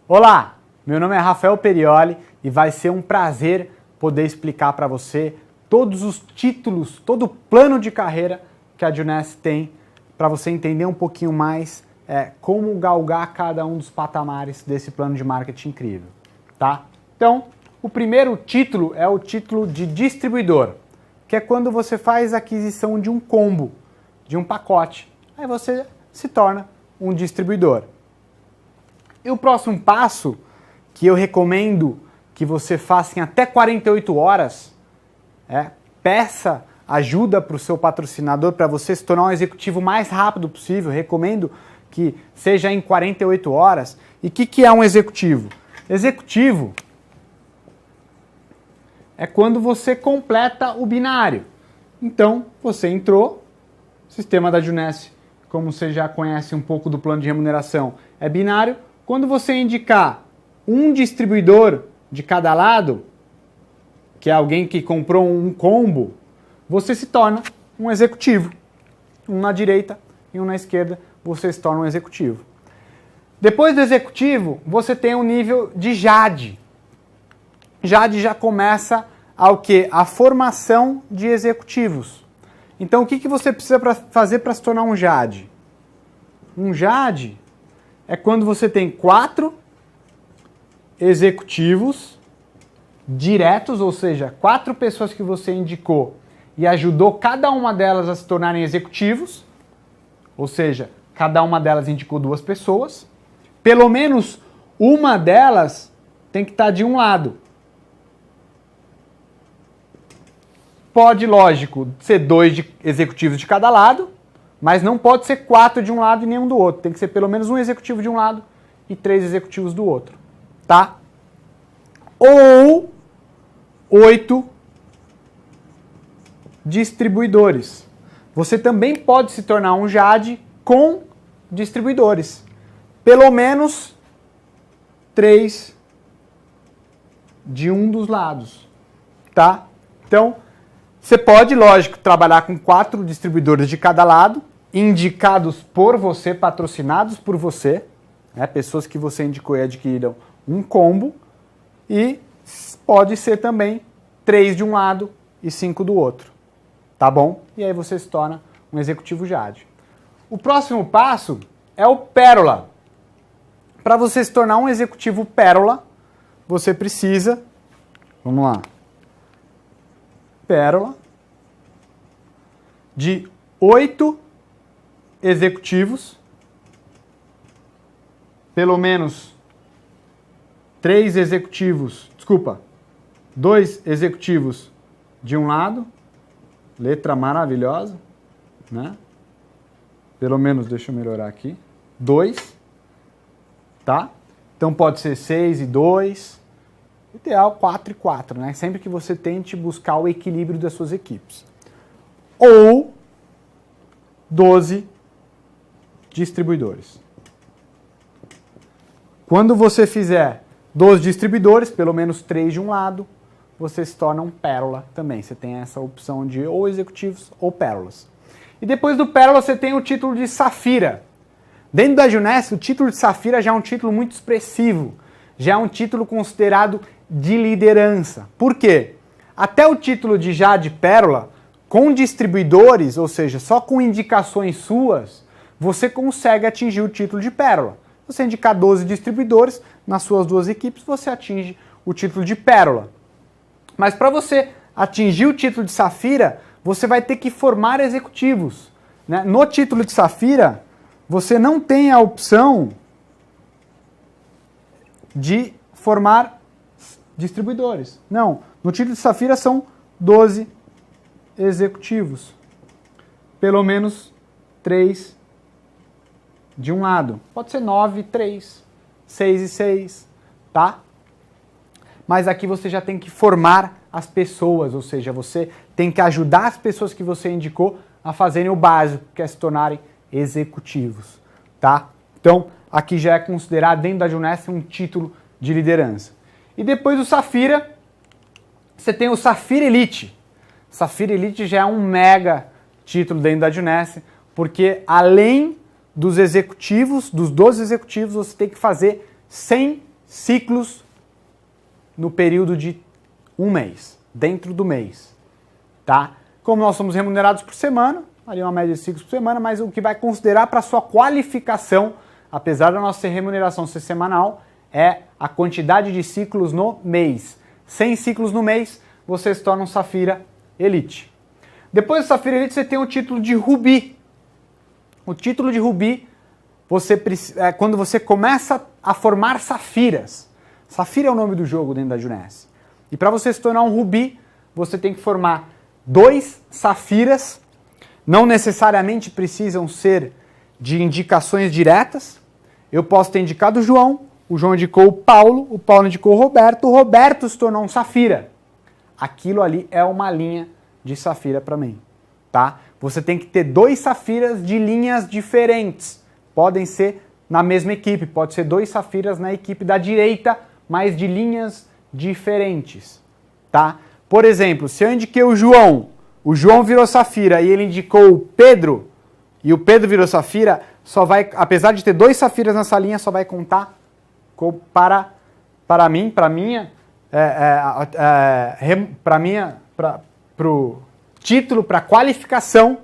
Olá, meu nome é Rafael Perioli e vai ser um prazer poder explicar para você todos os títulos, todo o plano de carreira que a Juness tem para você entender um pouquinho mais como galgar cada um dos patamares desse plano de marketing incrível, tá? Então, o primeiro título é o título de distribuidor, que é quando você faz a aquisição de um combo, de um pacote. Aí você se torna um distribuidor. E o próximo passo, que eu recomendo que você faça em até 48 horas, peça ajuda para o seu patrocinador para você se tornar um executivo mais rápido possível. Recomendo que seja em 48 horas. E o que é um executivo? Executivo é quando você completa o binário. Então, você entrou, sistema da Juness, como você já conhece um pouco do plano de remuneração, é binário. Quando você indicar um distribuidor de cada lado, que é alguém que comprou um combo, você se torna um executivo. Um na direita e um na esquerda, você se torna um executivo. Depois do executivo, você tem um nível de JAD. JAD já começa a formação de executivos. Então, o que você precisa fazer para se tornar um JAD? Um JAD é quando você tem 4 executivos diretos, ou seja, 4 pessoas que você indicou e ajudou cada uma delas a se tornarem executivos, ou seja, cada uma delas indicou 2 pessoas. Pelo menos uma delas tem que estar de um lado. Pode, lógico, ser 2 executivos de cada lado, mas não pode ser 4 de um lado e nenhum do outro. Tem que ser pelo menos um executivo de um lado e 3 executivos do outro, tá? Ou 8 distribuidores. Você também pode se tornar um JAD com distribuidores. Pelo menos 3 de um dos lados, tá? Então, você pode, lógico, trabalhar com 4 distribuidores de cada lado, indicados por você, patrocinados por você, pessoas que você indicou e adquiriram um combo, e pode ser também 3 de um lado e 5 do outro, tá bom? E aí você se torna um executivo JAD. O próximo passo é o Pérola. Para você se tornar um executivo Pérola, você precisa, vamos lá, Pérola, de 8 executivos, pelo menos 2 executivos de um lado, letra maravilhosa, né? Pelo menos, deixa eu melhorar aqui, 2, tá? Então pode ser 6 e 2, ideal 4 e 4, né? Sempre que você tente buscar o equilíbrio das suas equipes. Ou 12 distribuidores. Quando você fizer 12 distribuidores, pelo menos 3 de um lado, você se torna um pérola também. Você tem essa opção de ou executivos ou pérolas. E depois do pérola você tem o título de Safira. Dentro da Juness, o título de Safira já é um título muito expressivo. Já é um título considerado de liderança. Por quê? Até o título de JAD Pérola, com distribuidores, ou seja, só com indicações suas, você consegue atingir o título de Pérola. Se você indicar 12 distribuidores nas suas 2 equipes, você atinge o título de Pérola. Mas para você atingir o título de Safira, você vai ter que formar executivos, né? No título de Safira, você não tem a opção de formar distribuidores. Não, no título de Safira são 12 executivos. Pelo menos 3 de um lado. Pode ser 9 e 3, 6 e 6, tá? Mas aqui você já tem que formar as pessoas, ou seja, você tem que ajudar as pessoas que você indicou a fazerem o básico, que é se tornarem executivos, tá? Então, aqui já é considerado dentro da Juness um título de liderança. E depois do Safira, você tem o Safira Elite. Safira Elite já é um mega título dentro da Juness, porque além dos executivos, dos 12 executivos, você tem que fazer 100 ciclos no período de um mês, dentro do mês, tá? Como nós somos remunerados por semana, ali uma média de ciclos por semana, mas o que vai considerar para sua qualificação, apesar da nossa remuneração ser semanal, é a quantidade de ciclos no mês. 100 ciclos no mês, você se torna um Safira Elite. Depois do Safira Elite, você tem o título de Rubi. O título de Rubi, quando você começa a formar Safiras. Safira é o nome do jogo dentro da Juness. E para você se tornar um Rubi, você tem que formar 2 Safiras. Não necessariamente precisam ser de indicações diretas. Eu posso ter indicado o João indicou o Paulo indicou o Roberto se tornou um Safira. Aquilo ali é uma linha de Safira para mim, tá? Você tem que ter 2 Safiras de linhas diferentes. Podem ser na mesma equipe, pode ser 2 Safiras na equipe da direita, mas de linhas diferentes, tá? Por exemplo, se eu indiquei o João virou Safira e ele indicou o Pedro, e o Pedro virou Safira, só vai, apesar de ter 2 Safiras nessa linha, só vai contar pro título, para qualificação,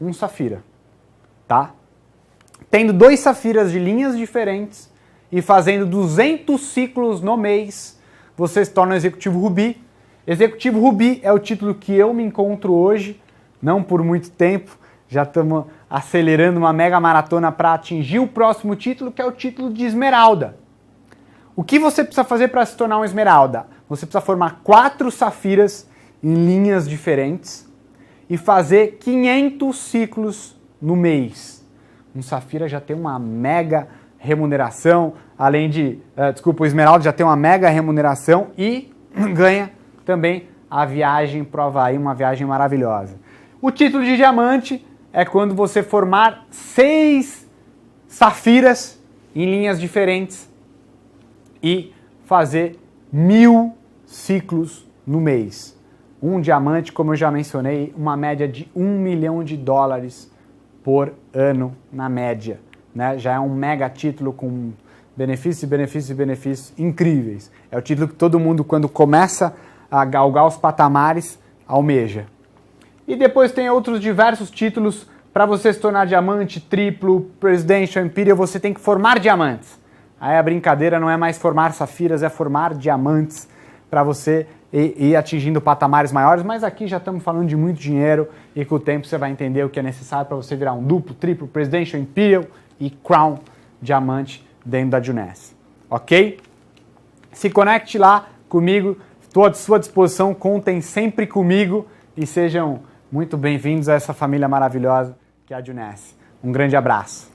um Safira, tá? Tendo 2 Safiras de linhas diferentes e fazendo 200 ciclos no mês, você se torna um Executivo Rubi. Executivo Rubi é o título que eu me encontro hoje, não por muito tempo, já estamos acelerando uma mega maratona para atingir o próximo título, que é o título de Esmeralda. O que você precisa fazer para se tornar um Esmeralda? Você precisa formar 4 Safiras em linhas diferentes e fazer 500 ciclos no mês. Um Safira já tem uma mega remuneração, o Esmeralda já tem uma mega remuneração e ganha também a viagem para o Havaí, uma viagem maravilhosa. O título de Diamante é quando você formar 6 Safiras em linhas diferentes e fazer 1000 ciclos no mês. Um diamante, como eu já mencionei, uma média de $1 milhão por ano na média, né? Já é um mega título com benefícios incríveis. É o título que todo mundo, quando começa a galgar os patamares, almeja. E depois tem outros diversos títulos para você se tornar diamante, triplo, Presidential, Imperial, você tem que formar diamantes. Aí a brincadeira não é mais formar safiras, é formar diamantes para você ir atingindo patamares maiores, mas aqui já estamos falando de muito dinheiro e com o tempo você vai entender o que é necessário para você virar um duplo, triplo, Presidential, Imperial e Crown diamante dentro da Juness. Ok? Se conecte lá comigo, estou à sua disposição, contem sempre comigo e sejam muito bem-vindos a essa família maravilhosa que é a Juness. Um grande abraço.